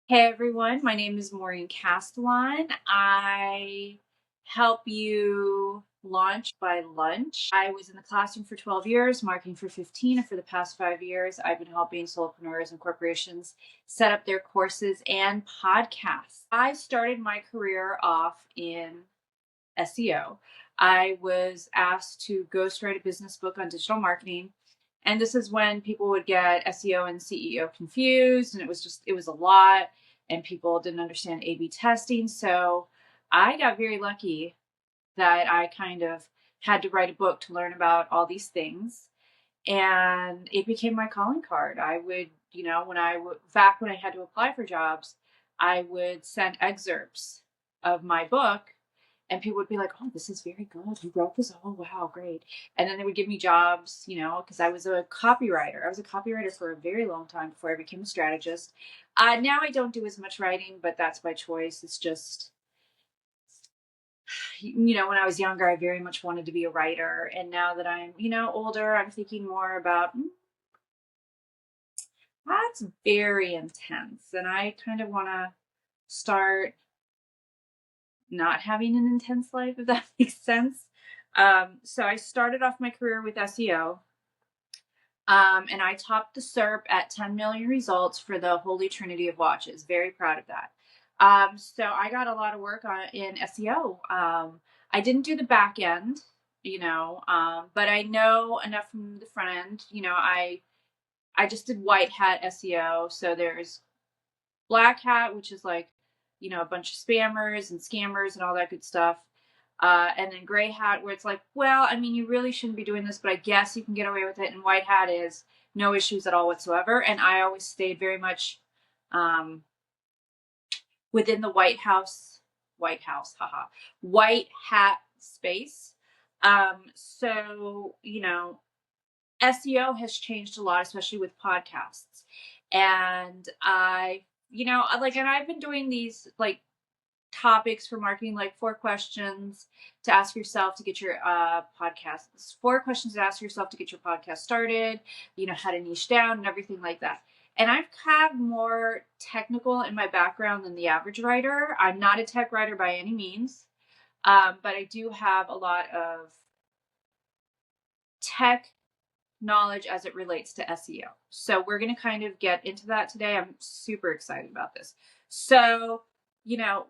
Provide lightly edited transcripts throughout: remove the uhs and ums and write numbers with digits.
Hey everyone, my name is Maureen Castellan. I help you launch by lunch. I was in the classroom for 12 years, marketing for 15, and for the past 5 years, I've been helping solopreneurs and corporations set up their courses and podcasts. I started my career off in SEO. I was asked to ghostwrite a business book on digital marketing. And this is when people would get SEO and CEO confused, and it was a lot, and people didn't understand A/B testing. So I got very lucky that I kind of had to write a book to learn about all these things. And it became my calling card. I would, back when I had to apply for jobs, I would send excerpts of my book and people would be like, "Oh, this is very good. You wrote this. Oh, wow, great." And then they would give me jobs, because I was a copywriter. I was a copywriter for a very long time before I became a strategist. Now I don't do as much writing, but that's by choice. It's just, when I was younger, I very much wanted to be a writer. And now that I'm, older, I'm thinking more about, that's very intense. And I kind of want to start not having an intense life, if that makes sense. So I started off my career with SEO, and I topped the SERP at 10 million results for the Holy Trinity of watches. Very proud of that. So I got a lot of work in SEO. I didn't do the back end, but I know enough from the front end. I just did white hat SEO. So there's black hat, which is like, a bunch of spammers and scammers and all that good stuff. And then gray hat, where it's like, well, I mean, you really shouldn't be doing this, but I guess you can get away with it. And white hat is no issues at all whatsoever. And I always stayed very much within the white hat space. So, SEO has changed a lot, especially with podcasts. And and I've been doing these like topics for marketing, like 4 questions to ask yourself to get your podcast, 4 questions to ask yourself to get your podcast started, how to niche down and everything like that. And I've had more technical in my background than the average writer. I'm not a tech writer by any means, but I do have a lot of tech knowledge as it relates to SEO. So we're going to kind of get into that today. I'm super excited about this. So,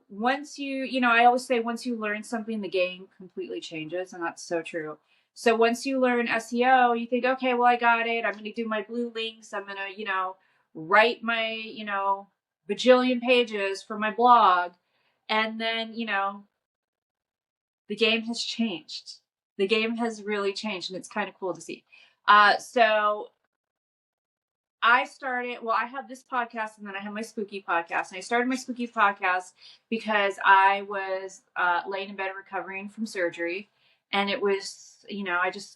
once I always say once you learn something, the game completely changes. And that's so true. So once you learn SEO, you think, okay, well, I got it. I'm going to do my blue links. I'm going to, write my, bajillion pages for my blog. And then, the game has changed. The game has really changed, and it's kind of cool to see. So I have this podcast, and then I have my spooky podcast. And I started my spooky podcast because I was laying in bed recovering from surgery. And it was,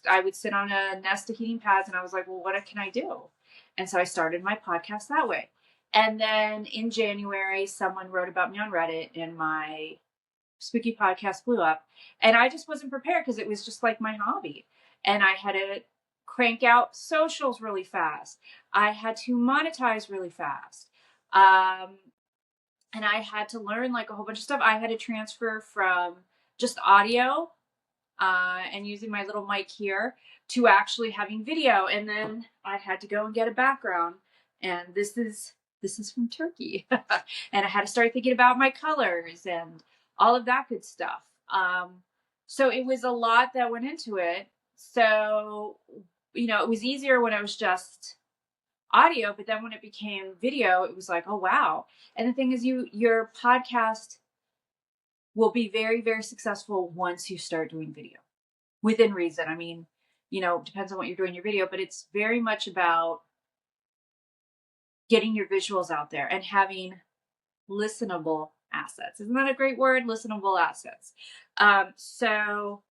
I would sit on a nest of heating pads, and I was like, well, what can I do? And so I started my podcast that way. And then in January, someone wrote about me on Reddit, and my spooky podcast blew up. And I just wasn't prepared because it was just like my hobby. And I had to crank out socials really fast. I had to monetize really fast. And I had to learn like a whole bunch of stuff. I had to transfer from just audio and using my little mic here to actually having video. And then I had to go and get a background. And this is from Turkey. And I had to start thinking about my colors and all of that good stuff. So it was a lot that went into it. So, it was easier when it was just audio, but then when it became video, it was like, oh, wow. And the thing is, your podcast will be very, very successful once you start doing video within reason. I mean, depends on what you're doing in your video, but it's very much about getting your visuals out there and having listenable assets. Isn't that a great word? Listenable assets. So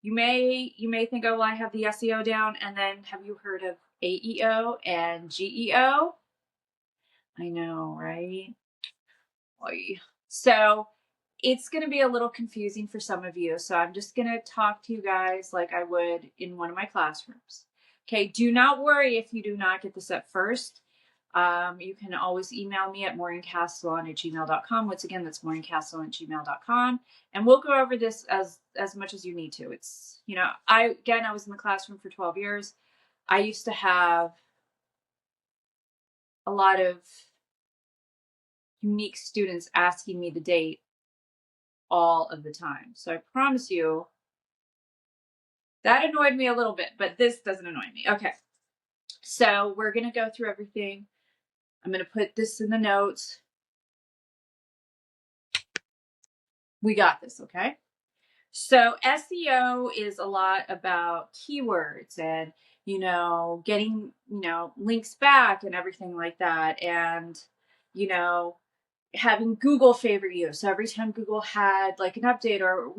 you may think, oh, well, I have the SEO down. And then have you heard of AEO and GEO? I know, right? Oy. So it's going to be a little confusing for some of you. So I'm just going to talk to you guys like I would in one of my classrooms. Okay, do not worry if you do not get this at first. You can always email me at maureencastellan@gmail.com. Once again, that's maureencastellan@gmail.com. And we'll go over this as much as you need to. It's, I was in the classroom for 12 years. I used to have a lot of unique students asking me the date all of the time. So I promise you that annoyed me a little bit, but this doesn't annoy me. Okay. So we're going to go through everything. I'm going to put this in the notes. We got this, okay? So SEO is a lot about keywords and, getting, links back and everything like that. And, having Google favor you. So every time Google had like an update or,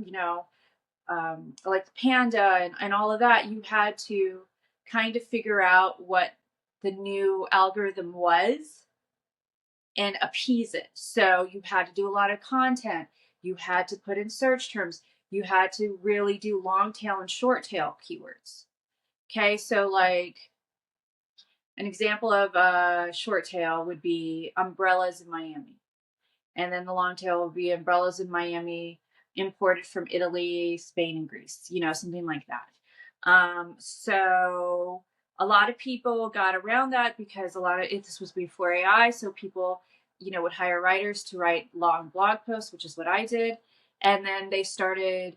like the Panda and all of that, you had to kind of figure out what the new algorithm was and appease it. So you had to do a lot of content. You had to put in search terms. You had to really do long tail and short tail keywords. Okay, so like an example of a short tail would be umbrellas in Miami. And then the long tail would be umbrellas in Miami imported from Italy, Spain, and Greece, something like that. So a lot of people got around that because this was before AI. So people, would hire writers to write long blog posts, which is what I did. And then they started,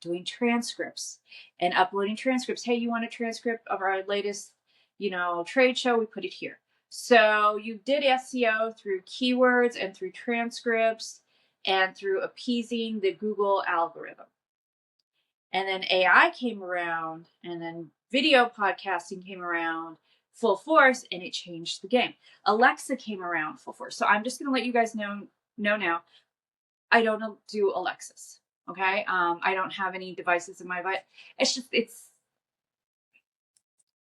doing transcripts and uploading transcripts. Hey, you want a transcript of our latest, trade show? We put it here. So you did SEO through keywords and through transcripts and through appeasing the Google algorithm. And then AI came around, and then video podcasting came around full force, and it changed the game. Alexa came around full force. So I'm just going to let you guys know now, I don't do Alexas. Okay. I don't have any devices in my butt. I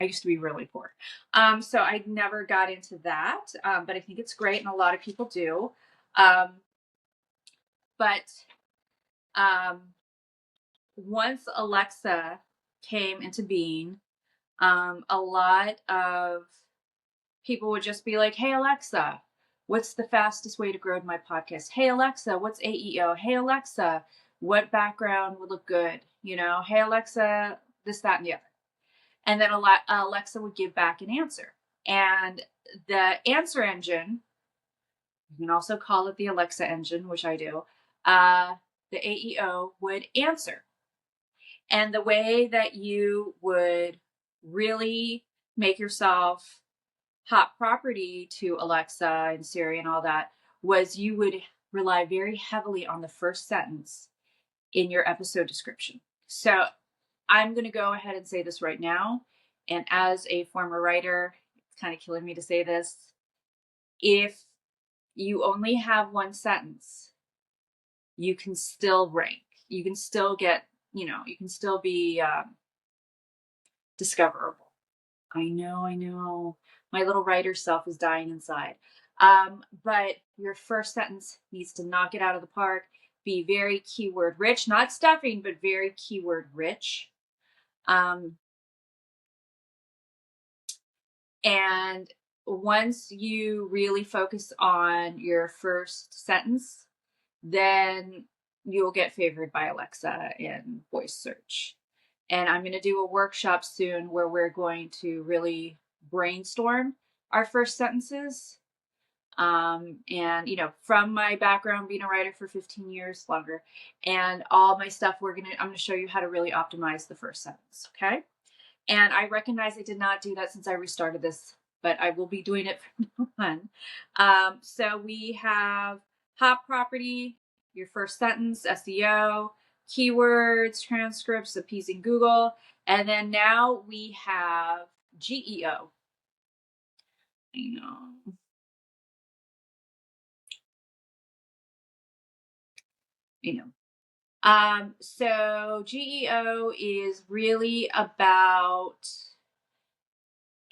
used to be really poor. So I never got into that. But I think it's great. And a lot of people do. But once Alexa came into being, a lot of people would just be like, hey, Alexa, what's the fastest way to grow my podcast? Hey, Alexa, what's AEO? Hey, Alexa, what background would look good? Hey, Alexa, this, that, and the other. And then Alexa would give back an answer. And the answer engine, you can also call it the Alexa engine, which I do, the AEO would answer. And the way that you would really make yourself hot property to Alexa and Siri and all that was you would rely very heavily on the first sentence in your episode description. So I'm going to go ahead and say this right now. And as a former writer, it's kind of killing me to say this. If you only have one sentence, you can still rank. You can still get, you can still be discoverable. I know. My little writer self is dying inside. But your first sentence needs to knock it out of the park. Be very keyword rich, not stuffing, but very keyword rich. And once you really focus on your first sentence, then you'll get favored by Alexa in voice search. And I'm going to do a workshop soon where we're going to really brainstorm our first sentences. And, from my background, being a writer for 15 years longer and all my stuff, I'm going to show you how to really optimize the first sentence. Okay. And I recognize I did not do that since I restarted this, but I will be doing it from now on. So we have hot property, your first sentence, SEO, keywords, transcripts, appeasing Google. And then now we have GEO. So GEO is really about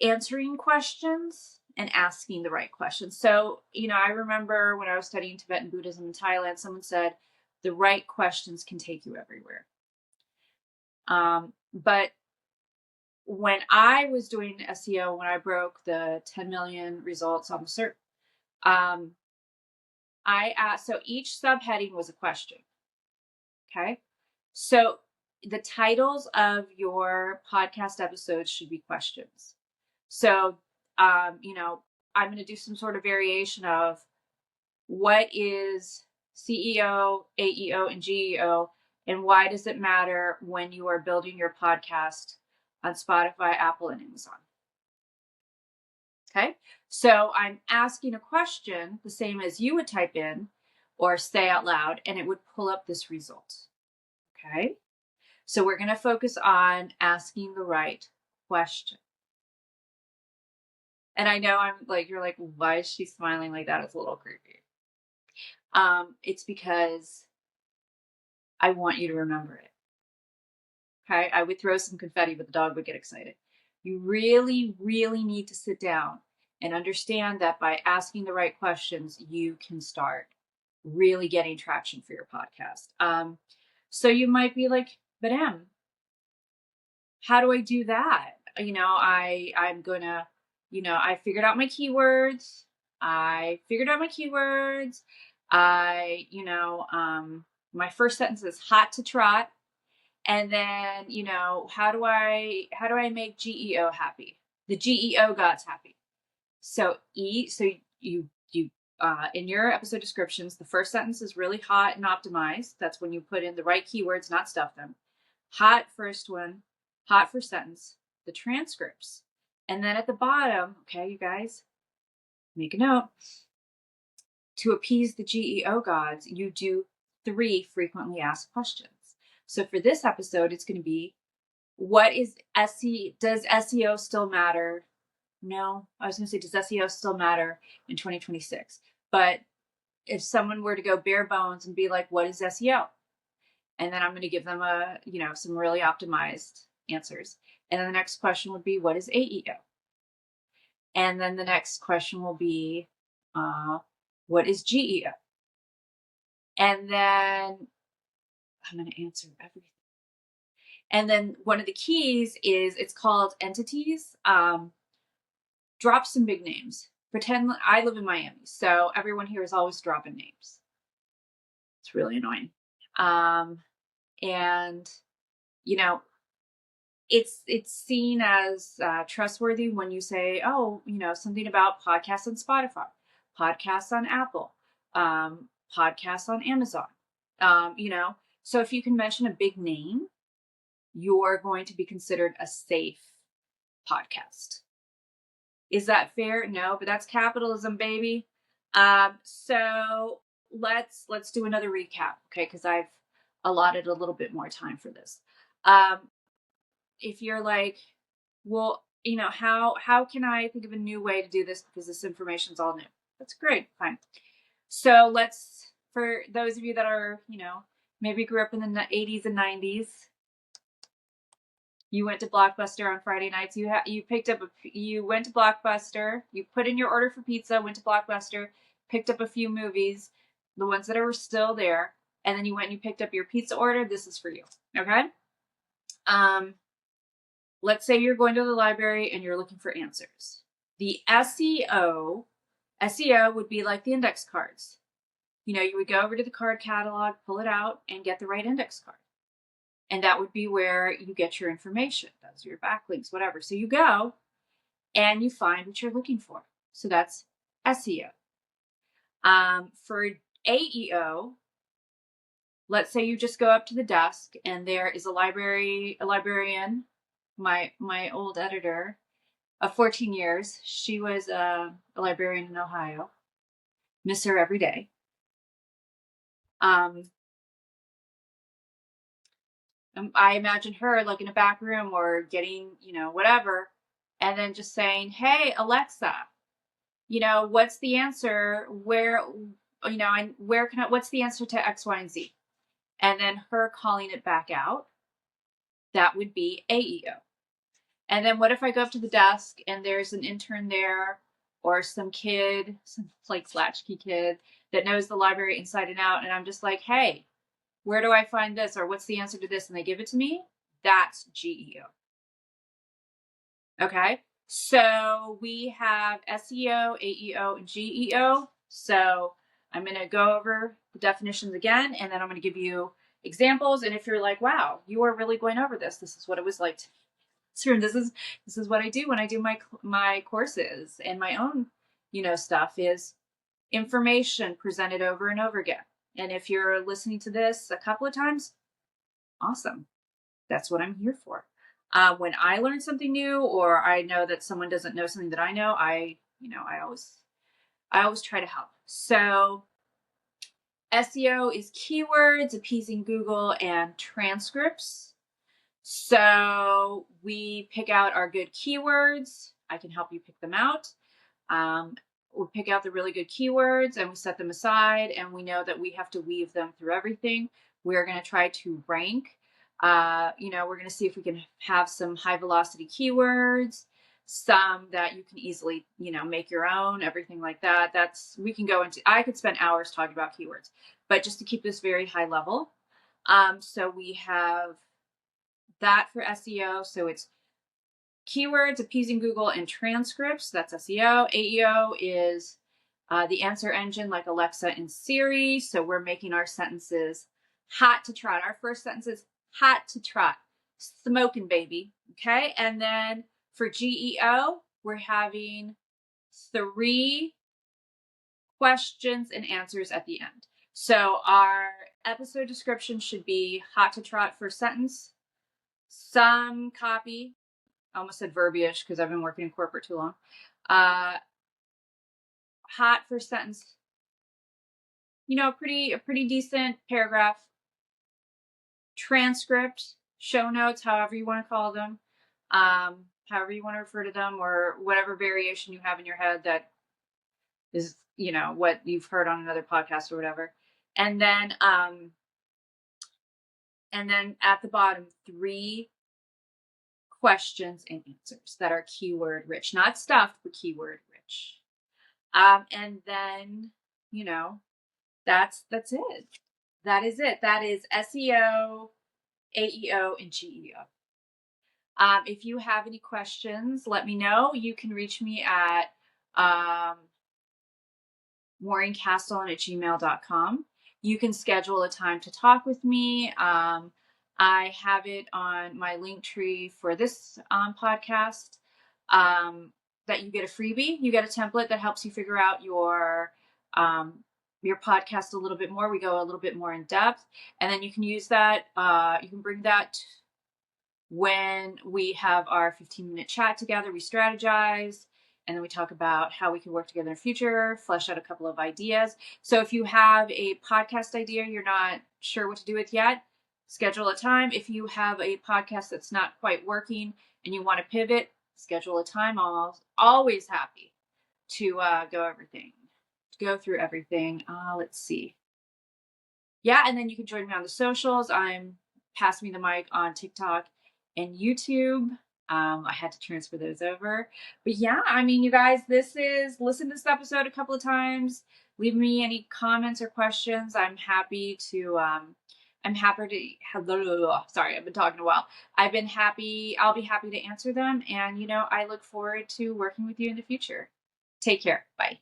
answering questions and asking the right questions. So, I remember when I was studying Tibetan Buddhism in Thailand, someone said, the right questions can take you everywhere. But when I was doing SEO, when I broke the 10 million results on the SERP, I asked, so each subheading was a question. Okay. So the titles of your podcast episodes should be questions. So, you know, I'm going to do some sort of variation of what is CEO, AEO, and GEO, and why does it matter when you are building your podcast on Spotify, Apple, and Amazon? Okay. So I'm asking a question the same as you would type in or say out loud, and it would pull up this result. Okay. So we're going to focus on asking the right question. And I know I'm like, you're like, why is she smiling like that? It's a little creepy. It's because I want you to remember it. Okay. I would throw some confetti, but the dog would get excited. You really, really need to sit down and understand that by asking the right questions, you can start really getting traction for your podcast. So you might be like, but Em, how do I do that? You know, I'm gonna, you know, I figured out my keywords. My first sentence is hot to trot. And then, you know, how do I make GEO happy? The GEO gods happy. So you in your episode descriptions, the first sentence is really hot and optimized. That's when you put in the right keywords, not stuff them. Hot first one, hot first sentence, the transcripts. And then at the bottom, okay, you guys, make a note. To appease the GEO gods, you do 3 frequently asked questions. So for this episode, it's going to be, does SEO still matter? No, I was going to say, does SEO still matter in 2026? But if someone were to go bare bones and be like, what is SEO? And then I'm going to give them some really optimized answers. And then the next question would be, what is AEO? And then the next question will be, what is GEO? And then I'm going to answer everything. And then one of the keys is, it's called entities. Drop some big names. Pretend I live in Miami, so everyone here is always dropping names. It's really annoying. And you know, it's seen as trustworthy when you say, oh, you know, something about podcasts on Spotify, podcasts on Apple, podcasts on Amazon. You know, so if you can mention a big name, you're going to be considered a safe podcast. Is that fair? No, but that's capitalism, baby. So let's do another recap, okay? Because I've allotted a little bit more time for this. If you're like, well, you know, how can I think of a new way to do this because this information's all new? That's great, fine. So for those of you that are, you know, maybe grew up in the 80s and 90s, you went to Blockbuster on Friday nights. You went to Blockbuster. You put in your order for pizza. Went to Blockbuster, picked up a few movies, the ones that are still there, and then you went and you picked up your pizza order. This is for you, okay? Let's say you're going to the library and you're looking for answers. The SEO would be like the index cards. You know, you would go over to the card catalog, pull it out, and get the right index card. And that would be where you get your information. Those are your backlinks, whatever. So you go and you find what you're looking for. So that's SEO. For AEO, let's say you just go up to the desk and there is a librarian, my old editor of 14 years. She was a librarian in Ohio. Miss her every day. I imagine her like in a back room or getting, you know, whatever, and then just saying, hey, Alexa, you know, what's the answer? What's the answer to X, Y, and Z? And then her calling it back out. That would be AEO. And then what if I go up to the desk and there's an intern there or some like latchkey kid that knows the library inside and out. And I'm just like, hey, where do I find this? Or what's the answer to this? And they give it to me. That's GEO. Okay. So we have SEO, AEO, and GEO. So I'm going to go over the definitions again, and then I'm going to give you examples. And if you're like, wow, you are really going over this, this is what it was like. This is what I do when I do my courses and my own, stuff is information presented over and over again. And if you're listening to this a couple of times, awesome. That's what I'm here for. When I learn something new, or I know that someone doesn't know something that I know, I always try to help. So SEO is keywords, appeasing Google, and transcripts. So we pick out our good keywords. I can help you pick them out. We pick out the really good keywords and we set them aside, and we know that we have to weave them through everything. We're going to try to rank. We're going to see if we can have some high velocity keywords, some that you can easily, make your own, everything like that. I could spend hours talking about keywords, but just to keep this very high level. So we have that for SEO. So it's keywords, appeasing Google, and transcripts. That's SEO. AEO is the answer engine like Alexa and Siri. So we're making our sentences hot to trot. Our first sentence is hot to trot. Smoking, baby. Okay. And then for GEO, we're having 3 questions and answers at the end. So our episode description should be hot to trot first sentence, some copy. I almost said verbiage because I've been working in corporate too long. Hot first sentence. A pretty decent paragraph. Transcript, show notes, however you want to call them, however you want to refer to them, or whatever variation you have in your head that is, what you've heard on another podcast or whatever. And then at the bottom, 3 questions and answers that are keyword rich, not stuffed, but keyword rich. And then, that's it. That is it. That is SEO, AEO, and GEO. If you have any questions, let me know. You can reach me at maureencastelon@gmail.com. You can schedule a time to talk with me. I have it on my link tree for this podcast that you get a freebie. You get a template that helps you figure out your podcast a little bit more. We go a little bit more in depth, and then you can use that. You can bring that when we have our 15-minute chat together. We strategize, and then we talk about how we can work together in the future, flesh out a couple of ideas. So if you have a podcast idea you're not sure what to do with yet, schedule a time. If you have a podcast that's not quite working and you want to pivot, schedule a time. I'm always happy to go through everything. Let's see. Yeah, and then you can join me on the socials. I'm Pass Me the Mic on TikTok and YouTube. I had to transfer those over. But yeah, you guys, listen to this episode a couple of times. Leave me any comments or questions. I'll be happy to, sorry, I've been talking a while. I'll be happy to answer them. And, I look forward to working with you in the future. Take care. Bye.